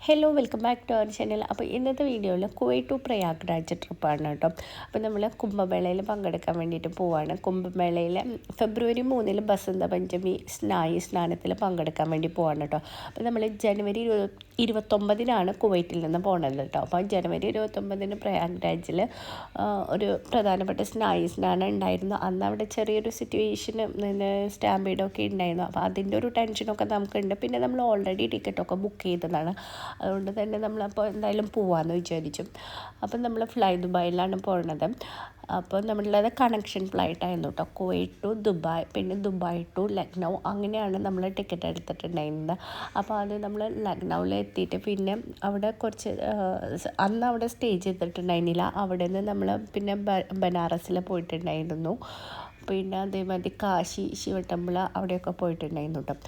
Hello welcome back to our channel. അപ്പോൾ ഇന്നത്തെ വീഡിയോയിൽ കുവൈറ്റ് ടു പ്രയാഗ്രാജ് ട്രിപ്പാണ് കേട്ടോ. അപ്പോൾ നമ്മൾ കുംഭമേളയിൽ പങ്കെടുക്കാൻ വേണ്ടിയിട്ട് പോവാണ്. കുംഭമേളയിൽ ഫെബ്രുവരി 3 ബസന്ത പഞ്ചമി സ്നാനത്തിൽ പങ്കെടുക്കാൻ വേണ്ടി പോവാണ് കേട്ടോ. അപ്പോൾ നമ്മൾ ജനുവരി 29 കുവൈറ്റിൽ നിന്ന് പോകണത് കേട്ടോ. അപ്പോൾ ജനുവരി 29 പ്രയാഗ്രാജിൽ ഒരു പ്രധാനപ്പെട്ട സ്നാനം ഉണ്ടായിരുന്നു. അന്ന് അവിടെ ചെറിയൊരു സിറ്റുവേഷന് സ്റ്റാമ്പീഡൊക്കെ ഉണ്ടായിരുന്നു. അപ്പോൾ അതിൻ്റെ ഒരു ടെൻഷനൊക്കെ നമുക്കുണ്ട്. പിന്നെ നമ്മൾ ഓൾറെഡി ടിക്കറ്റൊക്കെ ബുക്ക് ചെയ്തതാണ്. അതുകൊണ്ട് തന്നെ നമ്മളപ്പോൾ എന്തായാലും പോവാമെന്ന് വിചാരിച്ചു. അപ്പം നമ്മൾ ഫ്ലൈ ദുബായിലാണ് പോകുന്നത്. അപ്പോൾ നമ്മളുടെ കണക്ഷൻ ഫ്ലൈറ്റ് ആയിരുന്നു കേട്ടോ. കുവൈറ്റ് ടു ദുബായ്, പിന്നെ ദുബായ് ടു ലക്നൗ, അങ്ങനെയാണ് നമ്മൾ ടിക്കറ്റ് എടുത്തിട്ടുണ്ടായിരുന്നത്. അപ്പോൾ അത് നമ്മൾ ലക്നൗവിൽ എത്തിയിട്ട് പിന്നെ അവിടെ കുറച്ച് അന്ന് അവിടെ സ്റ്റേ ചെയ്തിട്ടുണ്ടായിരുന്നില്ല. അവിടെ നിന്ന് നമ്മൾ പിന്നെ ബനാറസിൽ പോയിട്ടുണ്ടായിരുന്നു. പിന്നെ അതേമാതിരി കാശി ശിവ ടെമ്പിൾ അവിടെയൊക്കെ പോയിട്ടുണ്ടായിരുന്നു കേട്ടോ.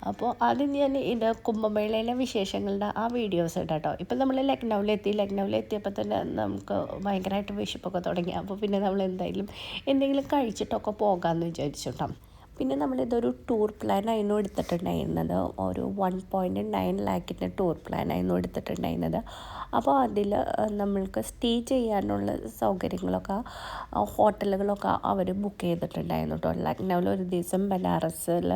അപ്പോൾ അത് ഞാൻ ഇത് കുംഭമേളയിലെ വിശേഷങ്ങളുടെ ആ വീഡിയോസ് ഇടാം കേട്ടോ. ഇപ്പം നമ്മൾ ലക്നൗവിലെത്തിയപ്പോൾ തന്നെ നമുക്ക് ഭയങ്കരമായിട്ട് വിശപ്പൊക്കെ തുടങ്ങി. അപ്പോൾ പിന്നെ നമ്മൾ എന്തെങ്കിലും കഴിച്ചിട്ടൊക്കെ പോകാമെന്ന് വിചാരിച്ചു കേട്ടോ. പിന്നെ നമ്മളിതൊരു ടൂർ പ്ലാനായിരുന്നു എടുത്തിട്ടുണ്ടായിരുന്നത്. ഒരു 1.9 ലാഖിൻ്റെ ടൂർ പ്ലാനായിരുന്നു എടുത്തിട്ടുണ്ടായിരുന്നത്. അപ്പോൾ അതിൽ നമ്മൾക്ക് സ്റ്റേ ചെയ്യാനുള്ള സൗകര്യങ്ങളൊക്കെ ഹോട്ടലുകളൊക്കെ അവർ ബുക്ക് ചെയ്തിട്ടുണ്ടായിരുന്നു കേട്ടോ. ലക്നൗവിൽ ഒരു ദിവസം, ബനാറസിൽ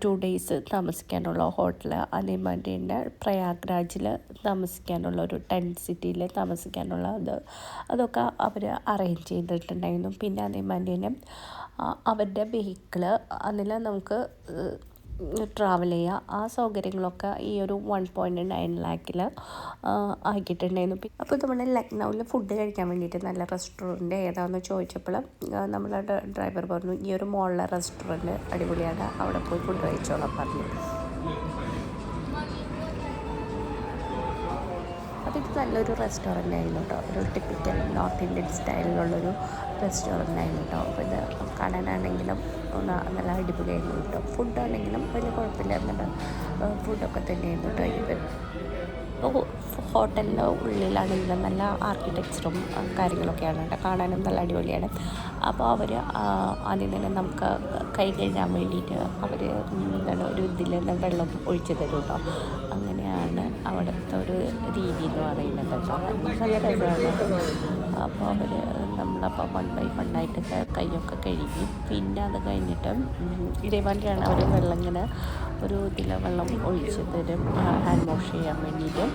2 ഡേയ്സ് താമസിക്കാനുള്ള ഹോട്ടൽ, അതേമാതിരി തന്നെ പ്രയാഗ്രാജിൽ താമസിക്കാനുള്ള ഒരു ടെൻറ്റ് സിറ്റിയിൽ താമസിക്കാനുള്ള അതൊക്കെ അവർ അറേഞ്ച് ചെയ്തിട്ടുണ്ടായിരുന്നു. പിന്നെ അതേമാതിരി തന്നെ അവരുടെ വെഹിക്കിള്, അതിൽ നമുക്ക് ട്രാവൽ ചെയ്യുക, ആ സൗകര്യങ്ങളൊക്കെ ഈ ഒരു 1.9 ലാഖിൽ ആക്കിയിട്ടുണ്ടായിരുന്നു. അപ്പോൾ നമ്മൾ ലക്നൗവിൽ ഫുഡ് കഴിക്കാൻ വേണ്ടിയിട്ട് നല്ല റെസ്റ്റോറൻറ്റ് ഏതാണെന്ന് ചോദിച്ചപ്പോൾ നമ്മളുടെ ഡ്രൈവർ പറഞ്ഞു, ഈ ഒരു മോളിലെ റെസ്റ്റോറൻറ്റ് അടിപൊളിയാണ്, അവിടെ പോയി ഫുഡ് കഴിച്ചോളാം പറഞ്ഞു. അപ്പോൾ ഇത് നല്ലൊരു റെസ്റ്റോറൻ്റ് ആയിരുന്നു കേട്ടോ. ഒരു ടിപ്പിക്കൽ നോർത്ത് ഇന്ത്യൻ സ്റ്റൈലിലുള്ളൊരു റെസ്റ്റോറൻ്റ് ആയിരുന്നു കേട്ടോ. അപ്പോൾ ഇത് കാണാനാണെങ്കിലും നല്ല അടിപൊളിയായിരുന്നു കേട്ടോ. ഫുഡാണെങ്കിലും വലിയ കുഴപ്പമില്ല, നല്ല ഫുഡൊക്കെ തന്നെയായിരുന്നു കേട്ടോ. ഇത് ഹോട്ടലിൻ്റെ ഉള്ളിലാണെങ്കിലും നല്ല ആർക്കിടെക്ചറും കാര്യങ്ങളൊക്കെയാണ് കേട്ടോ. കാണാനും നല്ല അടിപൊളിയാണ്. അപ്പോൾ അവർ ആദ്യം തന്നെ നമുക്ക് കൈ കഴുകാൻ വേണ്ടിയിട്ട് അവർ ഒരു ഇതിൽ വെള്ളം ഒഴിച്ച് തരും കേട്ടോ. അങ്ങനെയാണ് അവിടുത്തെ ഒരു രീതി എന്ന് പറയുന്നത് കേട്ടോ. നല്ല രസമാണ്. അപ്പോൾ അവർ നമ്മളപ്പോൾ 1 by 1 ആയിട്ടൊക്കെ കൈയൊക്കെ കഴുകി, പിന്നെ അത് കഴിഞ്ഞിട്ട് ഇതേമാതിരിയാണ് അവർ വെള്ളം ഇങ്ങനെ ഒരു ഇതിലെ വെള്ളം ഒഴിച്ച് തരും ഹാൻഡ് വാഷ് ചെയ്യാൻ വേണ്ടിയിട്ട്.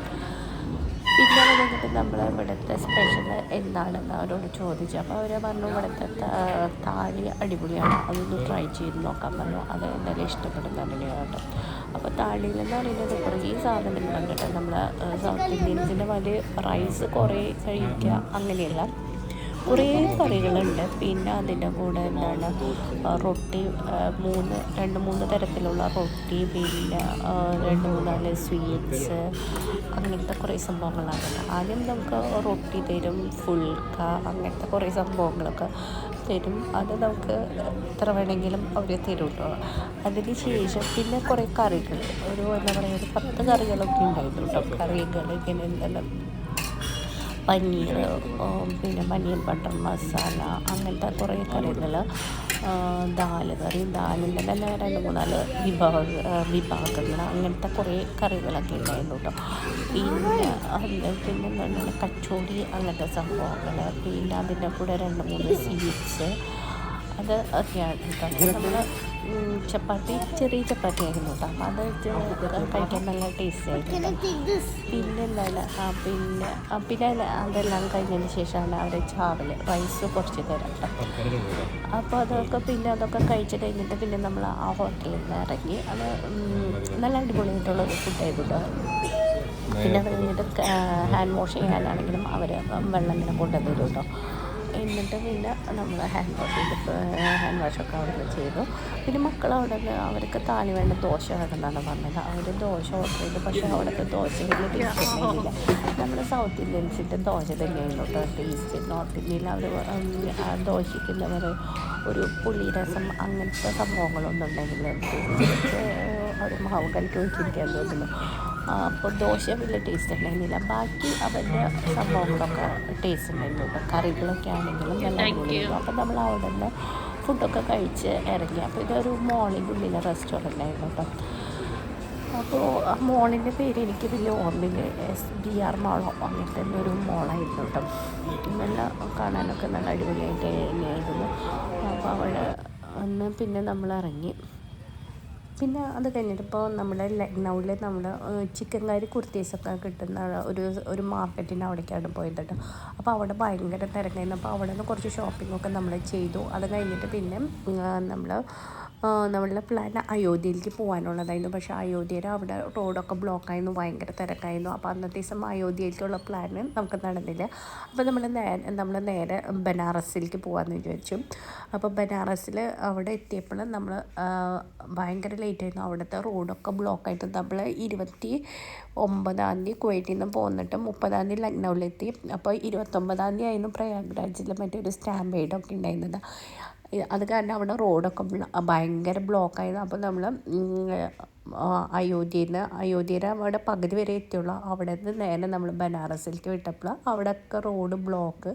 പിന്നെ അത് കഴിഞ്ഞിട്ട് നമ്മൾ ഇവിടുത്തെ സ്പെഷ്യൽ എന്താണെന്ന് അവരോട് ചോദിച്ചു. അപ്പോൾ അവർ പറഞ്ഞു ഇവിടുത്തെ താലി അടിപൊളിയാണ്, അതൊന്ന് ട്രൈ ചെയ്ത് നോക്കാൻ പറഞ്ഞു. അത് എന്തായാലും ഇഷ്ടപ്പെടുന്ന കേട്ടോ. അപ്പോൾ താലിയിലെന്ന് പറയുന്നത് കുറേ സാധനങ്ങളുണ്ട് കേട്ടോ. നമ്മൾ സൗത്ത് ഇന്ത്യൻസിൻ്റെ വലിയ റൈസ് കുറേ കഴിക്കുക അങ്ങനെയല്ല, കുറേ കറികളുണ്ട്. പിന്നെ അതിൻ്റെ കൂടെ എന്താണ് റൊട്ടി, 2-3 തരത്തിലുള്ള റൊട്ടി, പിന്നെ 2-3 സ്വീറ്റ്സ്, അങ്ങനത്തെ കുറേ സംഭവങ്ങളാണ്. ആദ്യം നമുക്ക് റൊട്ടി തരും, ഫുൾക്ക, അങ്ങനത്തെ കുറേ സംഭവങ്ങളൊക്കെ തരും. അത് നമുക്ക് എത്ര വേണമെങ്കിലും അവർ തരും കേട്ടോ. അതിന് ശേഷം പിന്നെ കുറേ കറികൾ, ഒരു എന്താ പറയുക, ഒരു 10 കറികളൊക്കെ ഉണ്ടായിരുന്നു കേട്ടോ. കറികൾ ഇങ്ങനെ എന്താണ് പനീർ, പിന്നെ പനീർ ബട്ടർ മസാല, അങ്ങനത്തെ കുറേ കറികൾ, ദാൽ കറി, ദാലിൻ്റെ തന്നെ 2-3 വിഭാഗങ്ങൾ, അങ്ങനത്തെ കുറേ കറികളൊക്കെ ഉണ്ടായിരുന്നു കേട്ടോ. പിന്നെ എന്താണ് കച്ചോടി, അങ്ങനത്തെ സംഭവങ്ങൾ, പിന്നെ അതിൻ്റെ കൂടെ 2-3 സ്വീറ്റ്സ്, അത് ഒക്കെയാണ് കേട്ടോ. നമ്മൾ ചപ്പാത്തി, ചെറിയ ചപ്പാത്തി ആയിരുന്നു കേട്ടോ. അപ്പോൾ അത് കഴിക്കാൻ നല്ല ടേസ്റ്റ് ആയിരുന്നു. പിന്നെ എന്താണ് പിന്നെ അതെല്ലാം കഴിഞ്ഞതിന് ശേഷമാണ് അവിടെ ചാവൽ റൈസ് കുറച്ച് തരാം കേട്ടോ. അപ്പോൾ അതൊക്കെ കഴിച്ച് കഴിഞ്ഞിട്ട് പിന്നെ നമ്മൾ ആ ഹോട്ടലിൽ നിന്ന് ഇറങ്ങി. അത് നല്ല അടിപൊളിയായിട്ടുള്ളൊരു ഫുഡായിരുന്നു കേട്ടോ. പിന്നെ അത് കഴിഞ്ഞിട്ട് ഹാൻഡ് വാഷ് ചെയ്യാനാണെങ്കിലും അവർ വെള്ളം ഇങ്ങനെ കൊണ്ടുതരും കേട്ടോ. എന്നിട്ട് പിന്നെ നമ്മൾ ഹാൻഡ് വാഷൊക്കെ അവിടെ നിന്ന് ചെയ്തു. പിന്നെ മക്കൾ അവിടെ നിന്ന് അവർക്ക് താലി വേണ്ട ദോശ വേണമെന്നാണ് പറഞ്ഞത്. അവർ ദോശ ഓർഡർ ചെയ്തു. പക്ഷേ അവിടുത്തെ ദോശ വലിയ ടേസ്റ്റ് ഉണ്ടായിരുന്നില്ല. നമ്മുടെ സൗത്ത് ഇന്ത്യൻസിൻ്റെ ദോശ തന്നെയായിരുന്നു കേട്ടോ ടേസ്റ്റ്. നോർത്ത് ഇന്ത്യയിൽ അവർ ദോശയ്ക്കുന്നവർ ഒരു പുളിരസം അങ്ങനത്തെ സംഭവങ്ങളൊന്നും ഉണ്ടായിരുന്നില്ല. അവർ മാവ് കലക്കി വെച്ചിരിക്കാൻ തോന്നുന്നു. അപ്പോൾ ദോശ വലിയ ടേസ്റ്റ് ഉണ്ടായിരുന്നില്ല. ബാക്കി അവരുടെ സംഭവങ്ങളൊക്കെ ടേസ്റ്റ് ഉണ്ടായിരുന്നു കേട്ടോ. കറികളൊക്കെ ആണെങ്കിലും നല്ല അടിപൊളിയായിരുന്നു. അപ്പോൾ നമ്മൾ അവിടെ നിന്ന് ഫുഡൊക്കെ കഴിച്ച് ഇറങ്ങി. അപ്പോൾ ഇതൊരു മോളിൻ്റെ ഉള്ളിലെ റെസ്റ്റോറൻ്റ് ആയിരുന്നു കേട്ടോ. അപ്പോൾ ആ മോളിൻ്റെ പേര് എനിക്ക് വലിയ ഓർമ്മയില്ല, SBR മോളോ അങ്ങനത്തെ ഒരു മോളായിരുന്നു കേട്ടോ. നല്ല കാണാനൊക്കെ നല്ല അടിപൊളിയായിട്ട് തന്നെയായിരുന്നു. അപ്പോൾ അവിടെ അന്ന് പിന്നെ നമ്മൾ ഇറങ്ങി. പിന്നെ അത് കഴിഞ്ഞിട്ട് ഇപ്പോൾ നമ്മുടെ ലക്നൗവിൽ നമ്മൾ ചിക്കൻ കറി കുർത്തീസൊക്കെ കിട്ടുന്ന ഒരു മാർക്കറ്റിന് അവിടേക്കാണ് പോയത് കേട്ടോ. അപ്പോൾ അവിടെ ഭയങ്കര തിരക്കായിരുന്നു. അപ്പോൾ അവിടെ നിന്ന് കുറച്ച് ഷോപ്പിങ്ങൊക്കെ നമ്മൾ ചെയ്തു. അത് കഴിഞ്ഞിട്ട് പിന്നെ നമ്മൾ നമ്മളുടെ പ്ലാൻ അയോധ്യയിലേക്ക് പോകാനുള്ളതായിരുന്നു. പക്ഷേ അയോധ്യയുടെ അവിടെ റോഡൊക്കെ ബ്ലോക്കായിരുന്നു, ഭയങ്കര തിരക്കായിരുന്നു. അപ്പോൾ അന്നത്തെ ദിവസം അയോധ്യയിലേക്കുള്ള പ്ലാന് നമുക്ക് നടന്നില്ല. അപ്പോൾ നമ്മൾ നേരെ ബനാറസിലേക്ക് പോകാമെന്ന് വിചാരിച്ചു. അപ്പോൾ ബനാറസിൽ അവിടെ എത്തിയപ്പോൾ നമ്മൾ ഭയങ്കര ലേറ്റായിരുന്നു. അവിടുത്തെ റോഡൊക്കെ ബ്ലോക്കായിട്ട് നമ്മൾ 29 കുവൈറ്റിൽ നിന്ന് പോന്നിട്ട് 30 ലക്നൗവിലെത്തി. അപ്പോൾ 29 ആയിരുന്നു പ്രയാഗ്രാജിൽ മറ്റൊരു സ്റ്റാമ്പേഡൊക്കെ ഉണ്ടായിരുന്നത്. അത് കാരണം അവിടെ റോഡൊക്കെ ഭയങ്കര ബ്ലോക്കായിരുന്നു. അപ്പോൾ നമ്മൾ അയോധ്യയിൽ അവിടെ പകുതി വരെ എത്തിയുള്ളൂ. അവിടെ നിന്ന് നേരെ നമ്മൾ ബനാറസിലേക്ക് വിട്ടപ്പോൾ അവിടെയൊക്കെ റോഡ് ബ്ലോക്ക്.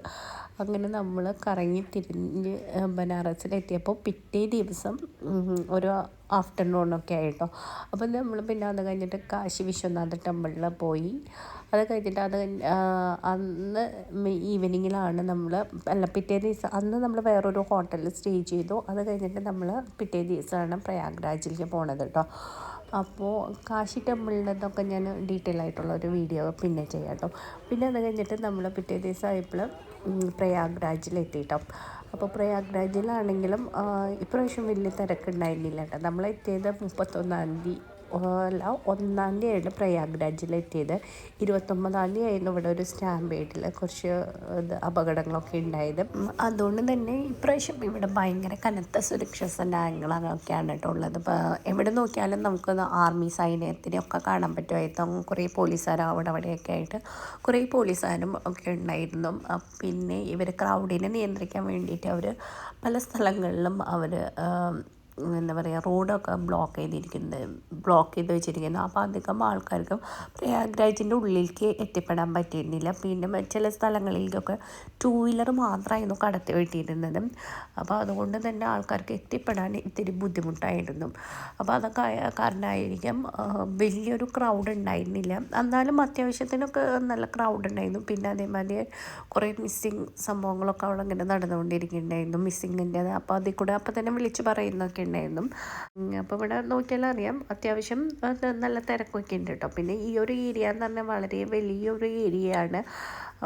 അങ്ങനെ നമ്മൾ കറങ്ങി തിരിഞ്ഞ് ബനാറസിലെത്തിയപ്പോൾ പിറ്റേ ദിവസം ഒരു ആഫ്റ്റർനൂണൊക്കെ ആയിട്ടോ. അപ്പോൾ നമ്മൾ പിന്നെ അത് കഴിഞ്ഞിട്ട് കാശി വിശ്വനാഥ ടെമ്പിളിൽ പോയി. അത് കഴിഞ്ഞിട്ട് അന്ന് ഈവനിങ്ങിലാണ് പിറ്റേ ദിവസം അന്ന് നമ്മൾ വേറൊരു ഹോട്ടലിൽ സ്റ്റേ ചെയ്തു. അത് കഴിഞ്ഞിട്ട് നമ്മൾ പിറ്റേ ദിവസമാണ് പ്രയാഗ്രാജിലേക്ക് പോണത് കേട്ടോ. അപ്പോൾ കാശി ടെമ്പിളിൻ്റെതൊക്കെ ഞാൻ ഡീറ്റെയിൽ ആയിട്ടുള്ള ഒരു വീഡിയോ പിന്നെ ചെയ്യാം കേട്ടോ. പിന്നെ അത് കഴിഞ്ഞിട്ട് നമ്മൾ പിറ്റേ ദിവസം ആയപ്പോൾ പ്രയാഗ്രാജിലെത്തി കേട്ടോ. അപ്പോൾ പ്രയാഗ്രാജിലാണെങ്കിലും ഇപ്രാവശ്യം വലിയ തിരക്കുണ്ടായിരുന്നില്ല കേട്ടോ. നമ്മളെത്തിയത് 31 അല്ല 1 ആയിരുന്നു പ്രയാഗ്രാജിലെത്തിയത്. 29 ആയിരുന്നു ഇവിടെ ഒരു സ്റ്റാമ്പേഡിൽ കുറച്ച് അപകടങ്ങളൊക്കെ ഉണ്ടായത്. അതുകൊണ്ട് തന്നെ ഇപ്രാവശ്യം ഇവിടെ ഭയങ്കര കനത്ത സുരക്ഷാ സന്നാഹങ്ങളൊക്കെയാണ് കേട്ടോ ഉള്ളത്. ഇപ്പോൾ എവിടെ നോക്കിയാലും നമുക്ക് ആർമി സൈന്യത്തിനെയൊക്കെ കാണാൻ പറ്റുമായിരുന്നു. കുറേ പോലീസുകാർ അവിടെയൊക്കെ ആയിട്ട് കുറേ പോലീസുകാരും ഒക്കെ ഉണ്ടായിരുന്നു. പിന്നെ ഇവർ ക്രൗഡിനെ നിയന്ത്രിക്കാൻ വേണ്ടിയിട്ട് അവർ പല സ്ഥലങ്ങളിലും അവർ എന്താ പറയുക റോഡൊക്കെ ബ്ലോക്ക് ചെയ്ത് വെച്ചിരിക്കുന്നത്. അപ്പോൾ അധികം ആൾക്കാർക്കും പ്രയാഗ്രാജിൻ്റെ ഉള്ളിലേക്ക് എത്തിപ്പെടാൻ പറ്റിയിരുന്നില്ല. പിന്നെ ചില സ്ഥലങ്ങളിലേക്കൊക്കെ 2 വീലർ മാത്രമായിരുന്നു കടത്തി വെട്ടിയിരുന്നത്. അപ്പോൾ അതുകൊണ്ട് തന്നെ ആൾക്കാർക്ക് എത്തിപ്പെടാൻ ഇത്തിരി ബുദ്ധിമുട്ടായിരുന്നു. അപ്പോൾ അതൊക്കെ കാരണമായിരിക്കും വലിയൊരു ക്രൗഡ് ഉണ്ടായിരുന്നില്ല. എന്നാലും അത്യാവശ്യത്തിനൊക്കെ നല്ല ക്രൗഡ് ഉണ്ടായിരുന്നു. പിന്നെ അതേമാതിരി കുറേ മിസ്സിങ് സംഭവങ്ങളൊക്കെ അവിടെ ഇങ്ങനെ നടന്നുകൊണ്ടിരിക്കുന്നുണ്ടായിരുന്നു, മിസ്സിങ്ങിൻ്റെ. അപ്പോൾ അതിൽ കൂടെ അപ്പോൾ തന്നെ വിളിച്ച് പറയുന്നൊക്കെ ഉണ്ടായിരുന്നു. അപ്പോൾ ഇവിടെ നോക്കിയാൽ അറിയാം അത്യാവശ്യം നല്ല തിരക്കൊക്കെ ഉണ്ട് കേട്ടോ. പിന്നെ ഈ ഒരു ഏരിയ എന്ന് പറഞ്ഞാൽ വളരെ വലിയൊരു ഏരിയയാണ്.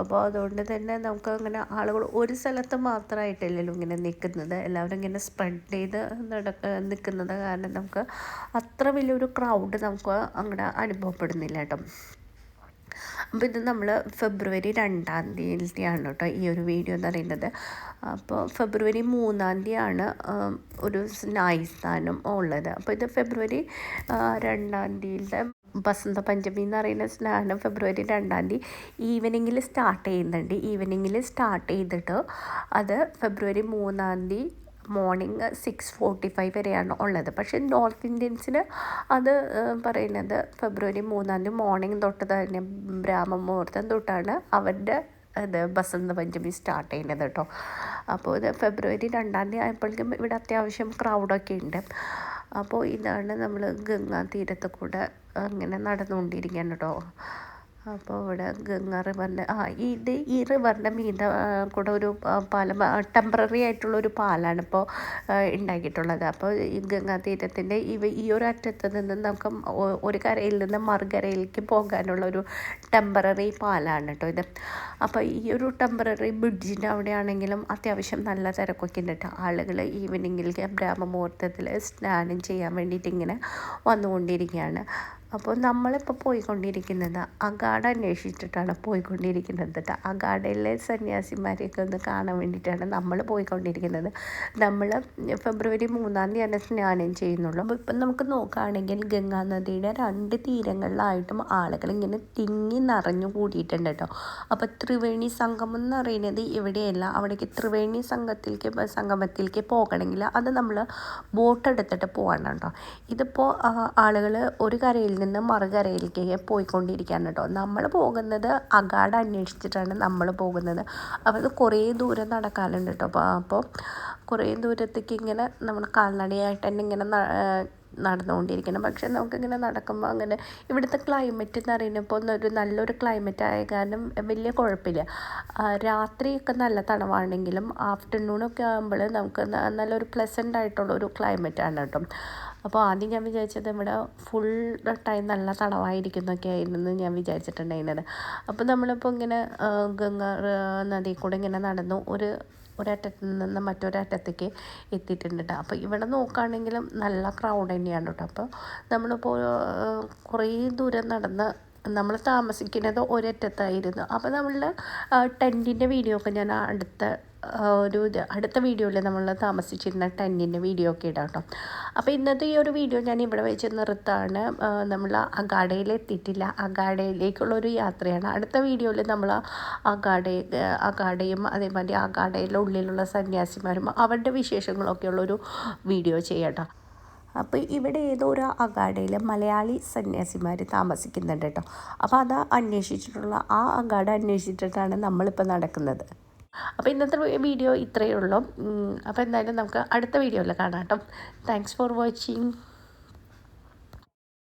അപ്പോൾ അതുകൊണ്ട് തന്നെ നമുക്ക് അങ്ങനെ ആളുകൾ ഒരു സ്ഥലത്ത് മാത്രമായിട്ടല്ലല്ലോ ഇങ്ങനെ നിൽക്കുന്നത്, എല്ലാവരും ഇങ്ങനെ സ്പ്രെഡ് ചെയ്ത് നിൽക്കുന്നത് കാരണം നമുക്ക് അത്ര വലിയൊരു ക്രൗഡ് നമുക്ക് അങ്ങനെ അനുഭവപ്പെടുന്നില്ല കേട്ടോ. അപ്പോൾ ഇത് നമ്മൾ ഫെബ്രുവരി 2 കേട്ടോ ഈ ഒരു വീഡിയോ എന്ന് പറയുന്നത്. അപ്പോൾ ഫെബ്രുവരി 3 ഒരു സ്നായിസ്ഥാനം ഉള്ളത്. അപ്പോൾ ഇത് ഫെബ്രുവരി 2 ബസന്ത പഞ്ചമി എന്ന് പറയുന്ന സ്നാനം ഫെബ്രുവരി 2 ഈവനിങ്ങിൽ സ്റ്റാർട്ട് ചെയ്യുന്നുണ്ട്. ഈവനിങ്ങിൽ സ്റ്റാർട്ട് ചെയ്തിട്ട് അത് ഫെബ്രുവരി 3 മോർണിംഗ് 6:45 വരെയാണ് ഉള്ളത്. പക്ഷേ നോർത്ത് ഇന്ത്യൻസിന് അത് പറയുന്നത് ഫെബ്രുവരി 3 മോർണിംഗ് തൊട്ട് തന്നെ ബ്രാഹ്മമുഹൂർത്തം തൊട്ടാണ് അവരുടെ ബസന്ത പഞ്ചമി സ്റ്റാർട്ട് ചെയ്യുന്നത് കേട്ടോ. അപ്പോൾ ഇത് ഫെബ്രുവരി 2 ആയപ്പോഴേക്കും ഇവിടെ അത്യാവശ്യം ക്രൗഡൊക്കെ ഉണ്ട്. അപ്പോൾ ഇതാണ് നമ്മൾ ഗംഗാ തീരത്ത് കൂടെ അങ്ങനെ നടന്നുകൊണ്ടിരിക്കുകയാണ് കേട്ടോ. അപ്പോൾ ഇവിടെ ഗംഗാ റിവറിൻ്റെ ഈ റിവറിൻ്റെ മീതെ കൂടെ ഒരു പാലം, ടെമ്പററി ആയിട്ടുള്ളൊരു പാലാണ് ഇപ്പോൾ ഉണ്ടാക്കിയിട്ടുള്ളത്. അപ്പോൾ ഈ ഗംഗാ തീരത്തിൻ്റെ ഈ ഒരു അറ്റത്ത് നിന്ന് നമുക്ക് ഒരു കരയിൽ നിന്ന് മറുകരയിലേക്ക് പോകാനുള്ള ഒരു ടെമ്പററി പാലാണ് കേട്ടോ ഇത്. അപ്പോൾ ഈ ഒരു ടെമ്പററി ബ്രിഡ്ജിൻ്റെ അവിടെയാണെങ്കിലും അത്യാവശ്യം നല്ല തിരക്കൊക്കെ ഉണ്ട് കേട്ടോ. ആളുകൾ ഈവനിങ്ങിലേക്ക് ബ്രഹ്മമുഹൂർത്തത്തിൽ സ്നാനം ചെയ്യാൻ വേണ്ടിയിട്ട് ഇങ്ങനെ വന്നുകൊണ്ടിരിക്കുകയാണ്. അപ്പോൾ നമ്മളിപ്പോൾ പോയിക്കൊണ്ടിരിക്കുന്നത് അഗാഡ അന്വേഷിച്ചിട്ടാണ് പോയിക്കൊണ്ടിരിക്കുന്നത് കേട്ടോ. അഗാഡയിലെ സന്യാസിമാരെയൊക്കെ ഒന്ന് കാണാൻ വേണ്ടിയിട്ടാണ് നമ്മൾ പോയിക്കൊണ്ടിരിക്കുന്നത്. നമ്മൾ ഫെബ്രുവരി 3 സ്നാനം ചെയ്യുന്നുള്ളൂ. അപ്പോൾ ഇപ്പം നമുക്ക് നോക്കുകയാണെങ്കിൽ ഗംഗാ നദിയുടെ 2 തീരങ്ങളിലായിട്ടും ആളുകൾ ഇങ്ങനെ തിങ്ങി നിറഞ്ഞു കൂടിയിട്ടുണ്ട് കേട്ടോ. അപ്പോൾ ത്രിവേണി സംഗമം എന്ന് പറയുന്നത് ഇവിടെയല്ല. അവിടേക്ക് ത്രിവേണി സംഗമത്തിലേക്ക് പോകണമെങ്കിൽ അത് നമ്മൾ ബോട്ട് എടുത്തിട്ട് പോകണം കേട്ടോ. ഇതിപ്പോൾ ആളുകൾ ഒരു കരയിൽ നിന്ന് മറുകരയിലേക്ക് പോയിക്കൊണ്ടിരിക്കുകയാണ് കേട്ടോ. നമ്മൾ പോകുന്നത് അഗാഡ അന്വേഷിച്ചിട്ടാണ് നമ്മൾ പോകുന്നത്. അപ്പോൾ അത് കുറേ ദൂരം നടക്കാനുണ്ട് കേട്ടോ. അപ്പോൾ കുറേ ദൂരത്തേക്ക് ഇങ്ങനെ നമ്മൾ കാൽനടയായിട്ട് തന്നെ ഇങ്ങനെ നടന്നുകൊണ്ടിരിക്കണം. പക്ഷേ നമുക്കിങ്ങനെ നടക്കുമ്പോൾ അങ്ങനെ ഇവിടുത്തെ ക്ലൈമറ്റ് എന്ന് പറയുമ്പോൾ ഒരു നല്ലൊരു ക്ലൈമറ്റ് ആയ കാരണം വലിയ കുഴപ്പമില്ല. രാത്രിയൊക്കെ നല്ല തണവാണെങ്കിലും ആഫ്റ്റർനൂണൊക്കെ ആകുമ്പോൾ നമുക്ക് നല്ലൊരു പ്ലസൻ്റ് ആയിട്ടുള്ളൊരു ക്ലൈമറ്റാണ് കേട്ടോ. അപ്പോൾ ആദ്യം ഞാൻ വിചാരിച്ചത് ഇവിടെ ഫുൾ ടൈം നല്ല തണവായിരിക്കും എന്നൊക്കെ ആയിരുന്നു ഞാൻ വിചാരിച്ചിട്ടുണ്ടായിരുന്നത്. അപ്പോൾ നമ്മളിപ്പോൾ ഇങ്ങനെ ഗംഗ നദിയിൽ കൂടെ ഇങ്ങനെ നടന്നു ഒരറ്റത്ത് നിന്ന് മറ്റൊരറ്റത്തേക്ക് എത്തിയിട്ടുണ്ട് കേട്ടോ. അപ്പോൾ ഇവിടെ നോക്കുകയാണെങ്കിലും നല്ല ക്രൗഡ് തന്നെയാണ് കേട്ടോ. അപ്പോൾ നമ്മളിപ്പോൾ കുറേ ദൂരം നടന്ന് നമ്മൾ താമസിക്കുന്നത് ഒരറ്റത്തായിരുന്നു. അപ്പോൾ നമ്മളുടെ ടെൻറ്റിൻ്റെ വീഡിയോ ഒക്കെ ഞാൻ അടുത്ത വീഡിയോയിൽ നമ്മൾ താമസിച്ചിരുന്ന ടെൻറ്റിൻ്റെ വീഡിയോ ഒക്കെ ഇടാം കേട്ടോ. അപ്പോൾ ഇന്നത്തെ ഈ ഒരു വീഡിയോ ഞാൻ ഇവിടെ വെച്ച് നിർത്താണ്. നമ്മൾ അഗാഡയിൽ എത്തിയിട്ടില്ല, അഗാഡയിലേക്കുള്ളൊരു യാത്രയാണ്. അടുത്ത വീഡിയോയിൽ നമ്മൾ അഗാഡയും അതേമാതിരി അഗാഡയിലെ ഉള്ളിലുള്ള സന്യാസിമാരും അവരുടെ വിശേഷങ്ങളൊക്കെയുള്ളൊരു വീഡിയോ ചെയ്യാം കേട്ടോ. അപ്പോൾ ഇവിടെ ഏതോ ഒരു അഗാഡയിൽ മലയാളി സന്യാസിമാർ താമസിക്കുന്നുണ്ട് കേട്ടോ. അപ്പോൾ അത് ആ അഗാഡ അന്വേഷിച്ചിട്ടാണ് നമ്മളിപ്പോൾ നടക്കുന്നത്. അപ്പോൾ ഇന്നത്തെ വീഡിയോ ഇത്രയേ ഉള്ളൂ. അപ്പോൾ എന്തായാലും നമുക്ക് അടുത്ത വീഡിയോയിൽ കാണാം കേട്ടോ. Thanks for watching.